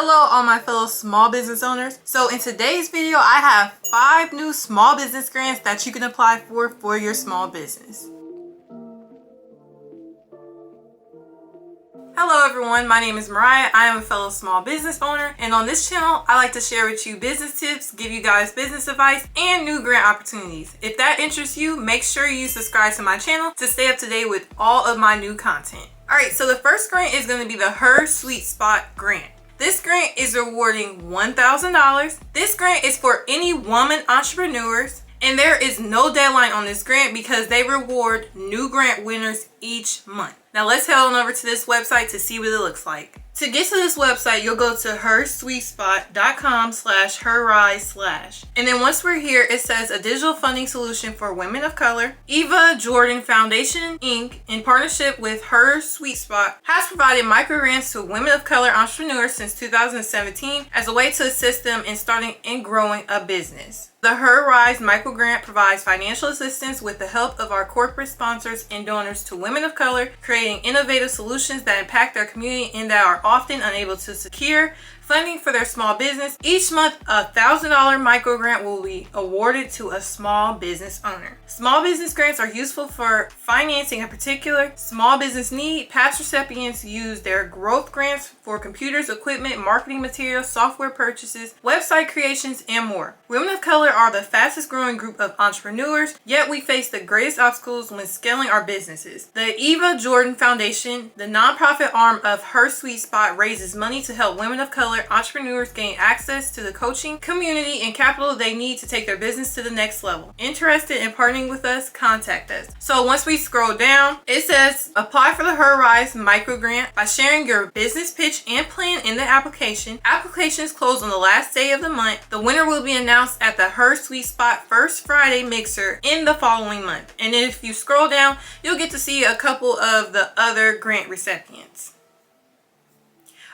Hello all my fellow small business owners. So in today's video, I have 5 new small business grants that you can apply for your small business. Hello everyone, my name is Mariah. I am a fellow small business owner, and on this channel, I like to share with you business tips, give you guys business advice, and new grant opportunities. If that interests you, make sure you subscribe to my channel to stay up to date with all of my new content. Alright, so the first grant is going to be the Her Sweet Spot grant. This grant is rewarding $1,000. This grant is for any woman entrepreneurs, and there is no deadline on this grant because they reward new grant winners each month. Now let's head on over to this website to see what it looks like. To get to this website, you'll go to hersweetspot.com/herrise/. And then once we're here, it says a digital funding solution for women of color. Eva Jordan Foundation, Inc., in partnership with Her Sweet Spot, has provided micro grants to women of color entrepreneurs since 2017 as a way to assist them in starting and growing a business. The Her Rise micro grant provides financial assistance with the help of our corporate sponsors and donors to women of color, creating innovative solutions that impact their community and that are often unable to secure funding for their small business. Each month, a $1,000 micro grant will be awarded to a small business owner. Small business grants are useful for financing a particular small business need. Past recipients use their growth grants for computers, equipment, marketing materials, software purchases, website creations, and more. Women of color are the fastest growing group of entrepreneurs, yet we face the greatest obstacles when scaling our businesses. The Eva Jordan Foundation, the nonprofit arm of Her Sweet Spot, raises money to help women of color entrepreneurs gain access to the coaching, community, and capital they need to take their business to the next level. Interested in partnering with us? Contact us. So once we scroll down, it says apply for the Her Rise micro grant by sharing your business pitch and plan in the application. Applications close on the last day of the month. The winner will be announced at the Her Sweet Spot First Friday Mixer in the following month. And then if you scroll down, you'll get to see a couple of the other grant recipients.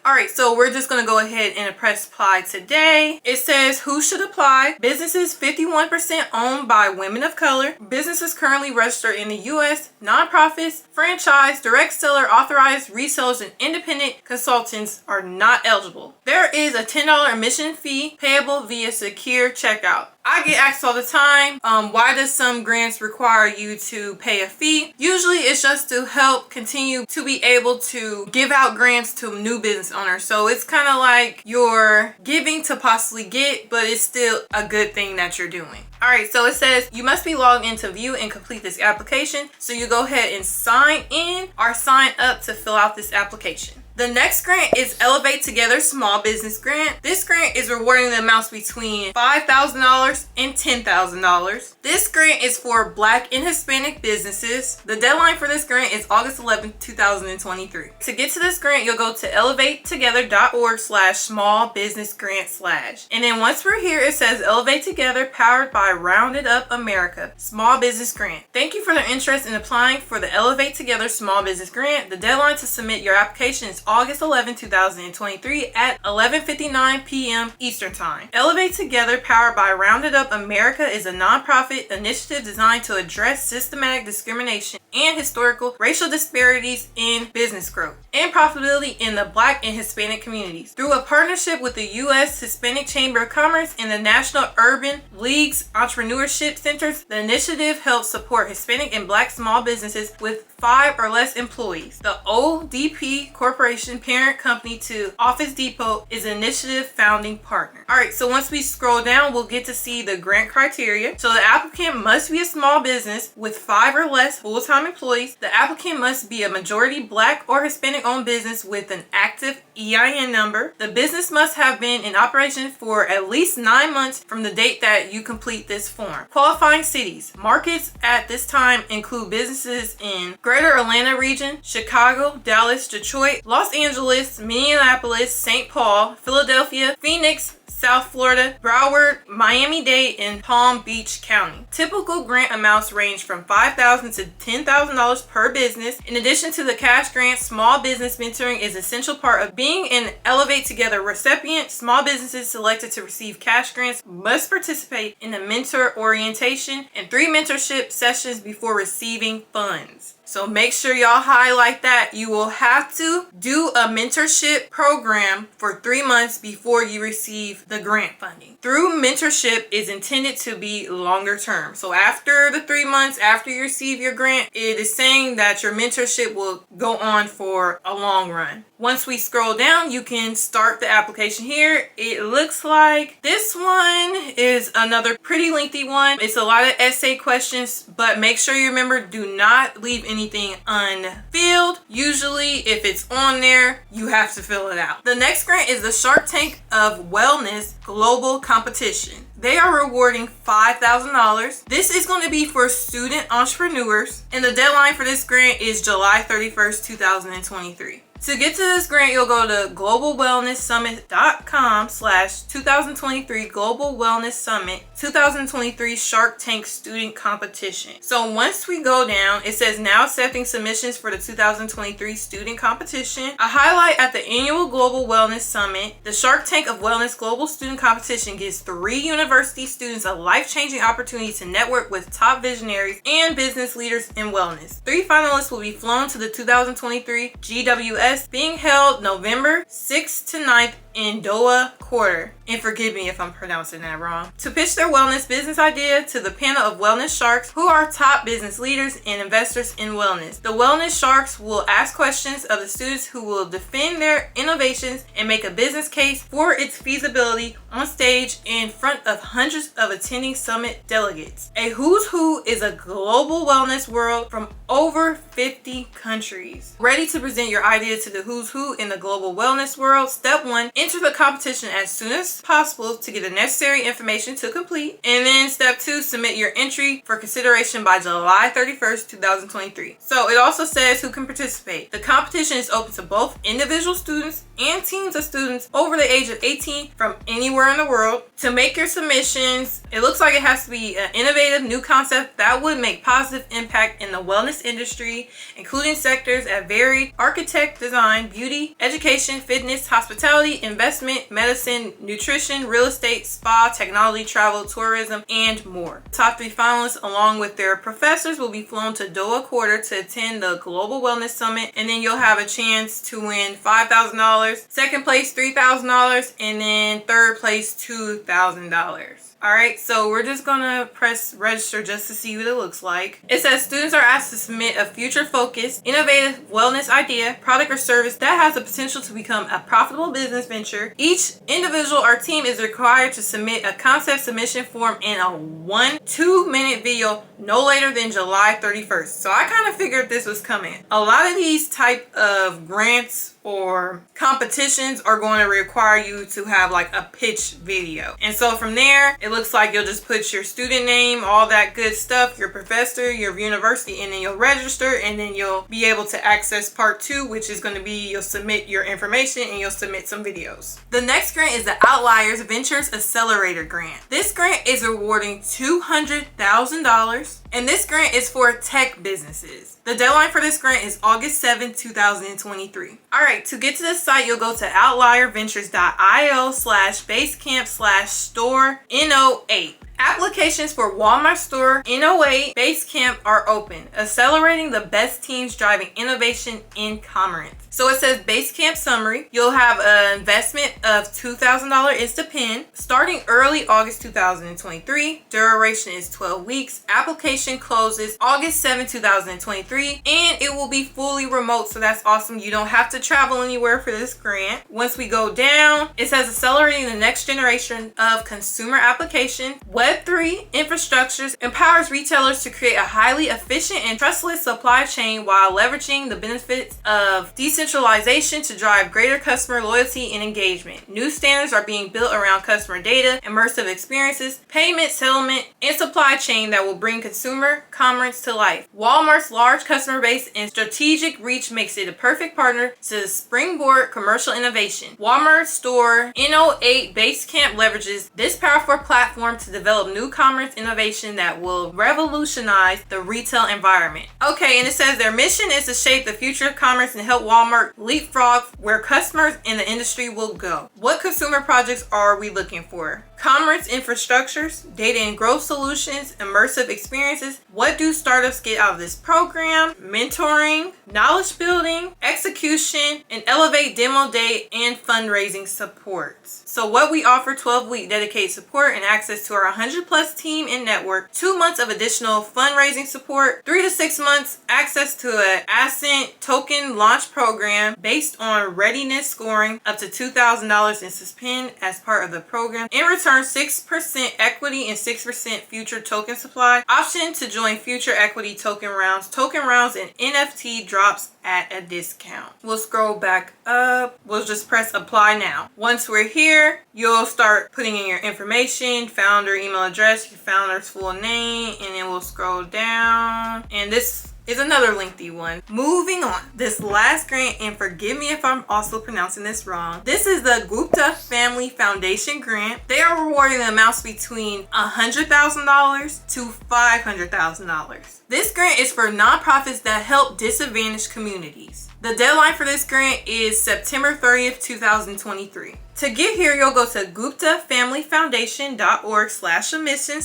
Alright, so we're just going to go ahead and press apply today. It says who should apply. Businesses 51% owned by women of color. Businesses currently registered in the U.S. Nonprofits, franchise, direct seller, authorized resellers, and independent consultants are not eligible. There is a $10 admission fee payable via secure checkout. I get asked all the time, why does some grants require you to pay a fee? Usually it's just to help continue to be able to give out grants to new business owners. So it's kind of like you're giving to possibly get, but it's still a good thing that you're doing. Alright, so it says you must be logged in to view and complete this application. So you go ahead and sign in or sign up to fill out this application. The next grant is Elevate Together Small Business Grant. This grant is rewarding the amounts between $5,000 and $10,000. This grant is for Black and Hispanic businesses. The deadline for this grant is August 11, 2023. To get to this grant, you'll go to elevatetogether.org/smallbusinessgrant/. And then once we're here, it says Elevate Together powered by Rounded Up America Small Business Grant. Thank you for the interest in applying for the Elevate Together Small Business Grant. The deadline to submit your application is August 11, 2023 at 11:59 p.m. Eastern Time. Elevate Together, powered by Rounded Up America, is a nonprofit initiative designed to address systematic discrimination and historical racial disparities in business growth and profitability in the Black and Hispanic communities. Through a partnership with the U.S. Hispanic Chamber of Commerce and the National Urban League's Entrepreneurship Centers, the initiative helps support Hispanic and Black small businesses with 5 or less employees. The ODP Corporation, parent company to Office Depot, is an initiative founding partner. Alright, so once we scroll down, we'll get to see the grant criteria. So the applicant must be a small business with 5 or less full-time employees. The applicant must be a majority Black or Hispanic owned business with an active EIN number. The business must have been in operation for at least 9 months from the date that you complete this form. Qualifying cities. Markets at this time include businesses in Greater Atlanta region, Chicago, Dallas, Detroit, Los Angeles, Minneapolis, St. Paul, Philadelphia, Phoenix, South Florida, Broward, Miami-Dade, and Palm Beach County. Typical grant amounts range from $5,000 to $10,000 per business. In addition to the cash grant, small business mentoring is an essential part of being an Elevate Together recipient. Small businesses selected to receive cash grants must participate in a mentor orientation and 3 mentorship sessions before receiving funds. So make sure y'all highlight that. You will have to do a mentorship program for 3 months before you receive the grant funding. Through mentorship is intended to be longer term. So after the 3 months, after you receive your grant, it is saying that your mentorship will go on for a long run. Once we scroll down, you can start the application here. It looks like this one is another pretty lengthy one. It's a lot of essay questions, but make sure you remember, do not leave anything unfilled. Usually if it's on there, you have to fill it out. The next grant is the Shark Tank of Wellness Global Competition. They are rewarding $5,000. This is going to be for student entrepreneurs, and the deadline for this grant is July 31st, 2023. To get to this grant, you'll go to globalwellnesssummit.com/2023 Global Wellness Summit 2023 Shark Tank Student Competition. So once we go down, it says now accepting submissions for the 2023 student competition. A highlight at the annual Global Wellness Summit, the Shark Tank of Wellness Global Student Competition gives 3 university students a life-changing opportunity to network with top visionaries and business leaders in wellness. 3 finalists will be flown to the 2023 GWS being held November 6th to 9th in Doha, Qatar. And forgive me if I'm pronouncing that wrong. To pitch their wellness business idea to the panel of wellness sharks who are top business leaders and investors in wellness. The wellness sharks will ask questions of the students who will defend their innovations and make a business case for its feasibility on stage in front of hundreds of attending summit delegates. A who's who is a global wellness world from over 50 countries. Ready to present your idea to the who's who in the global wellness world? Step 1, enter the competition as soon as possible to get the necessary information to complete. And then step 2, submit your entry for consideration by July 31st, 2023. So it also says who can participate. The competition is open to both individual students and teams of students over the age of 18 from anywhere in the world. To make your submissions, it looks like it has to be an innovative new concept that would make positive impact in the wellness industry, including sectors at varied architect, design, beauty, education, fitness, hospitality, investment, medicine, nutrition, real estate, spa, technology, travel, tourism, and more. Top 3 finalists, along with their professors, will be flown to Doha, Qatar to attend the Global Wellness Summit, and then you'll have a chance to win $5,000, second place $3,000, and then third place $2,000. Alright, so we're just gonna press register just to see what it looks like. It says students are asked to submit a future-focused, innovative wellness idea, product, or service that has the potential to become a profitable business venture. Each individual or team is required to submit a concept submission form in a 1-2-minute video no later than July 31st. So I kind of figured this was coming. A lot of these type of grants or competitions are going to require you to have like a pitch video. And so from there, it looks like you'll just put your student name, all that good stuff, your professor, your university, and then you'll register, and then you'll be able to access part 2, which is going to be you'll submit your information and you'll submit some videos. The next grant is the Outlier Ventures Accelerator grant. This grant is rewarding $200,000, and this grant is for tech businesses. The deadline for this grant is August 7, 2023. Alright, to get to this site, you'll go to outlierventures.io/basecamp/store NO8. Applications for Walmart Store NO8 Basecamp are open, accelerating the best teams driving innovation in commerce. So it says Basecamp summary. You'll have an investment of $2,000 Instapin starting early August 2023. Duration is 12 weeks. Application closes August 7, 2023, and it will be fully remote. So that's awesome. You don't have to travel anywhere for this grant. Once we go down, it says accelerating the next generation of consumer application. Web3 infrastructures empowers retailers to create a highly efficient and trustless supply chain while leveraging the benefits of decentralization to drive greater customer loyalty and engagement. New standards are being built around customer data, immersive experiences, payment, settlement, and supply chain that will bring consumer commerce to life. Walmart's large customer base and strategic reach makes it a perfect partner to springboard commercial innovation. Walmart Store NO8 Basecamp leverages this powerful platform to develop new commerce innovation that will revolutionize the retail environment. Okay, and it says their mission is to shape the future of commerce and help Walmart Walmart leapfrog where customers in the industry will go. What consumer projects are we looking for? Commerce infrastructures, data and growth solutions, immersive experiences. What do startups get out of this program? Mentoring, knowledge building, execution, and elevate demo day and fundraising supports. So what we offer: 12-week dedicated support and access to our 100+ team and network, 2 months of additional fundraising support, 3 to 6 months access to an Ascent token launch program based on readiness scoring, up to $2,000 in suspend as part of the program. In return, 6% equity and 6% future token supply. Option to join future equity token rounds, and NFT drops at a discount. We'll scroll back up. We'll just press apply now. Once we're here, you'll start putting in your information, founder email address, your founder's full name, and then we'll scroll down. And this is another lengthy one. Moving on. This last grant, and forgive me if I'm also pronouncing this wrong. This is the Gupta Family Foundation grant. They are rewarding the amounts between $100,000 to $500,000. This grant is for nonprofits that help disadvantaged communities. The deadline for this grant is September 30th, 2023. To get here, you'll go to guptafamilyfoundation.org/admission/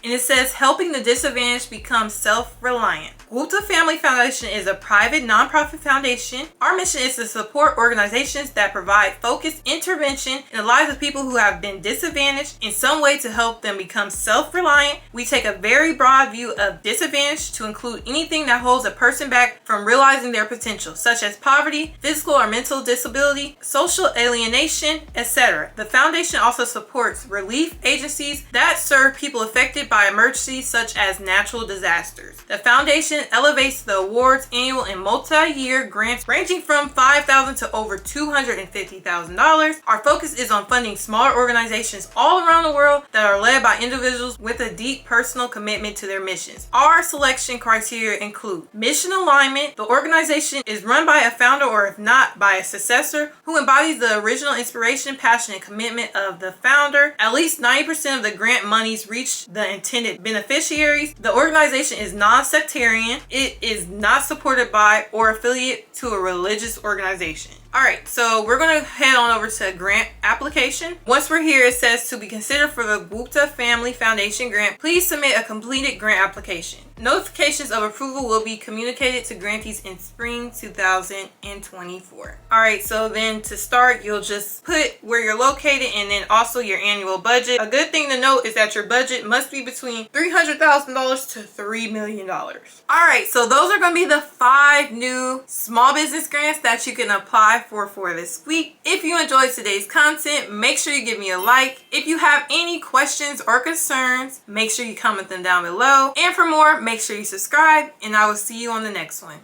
and it says helping the disadvantaged become self-reliant. Gupta Family Foundation is a private nonprofit foundation. Our mission is to support organizations that provide focused intervention in the lives of people who have been disadvantaged in some way to help them become self-reliant. We take a very broad view of disadvantage to include anything that holds a person back from realizing their potential, such as poverty, physical or mental disability, social alienation, etc. The foundation also supports relief agencies that serve people affected by emergencies such as natural disasters. The foundation elevates the awards annual and multi-year grants ranging from $5,000 to over $250,000. Our focus is on funding smaller organizations all around the world that are led by individuals with a deep personal commitment to their missions. Our selection criteria include mission alignment. The organization is run by a founder, or if not, by a successor who embodies the original inspiration, passion, and commitment of the founder. At least 90% of the grant monies reach the intended beneficiaries. The organization is non-sectarian. It is not supported by or affiliated to a religious organization. Alright, so we're going to head on over to grant application. Once we're here, it says to be considered for the Gupta Family Foundation grant, please submit a completed grant application. Notifications of approval will be communicated to grantees in spring 2024. Alright, so then to start, you'll just put where you're located and then also your annual budget. A good thing to note is that your budget must be between $300,000 to $3 million. Alright, so those are going to be the 5 new small business grants that you can apply for this week. If you enjoyed today's content, make sure you give me a like. If you have any questions or concerns, make sure you comment them down below. And for more, make sure you subscribe, and I will see you on the next one.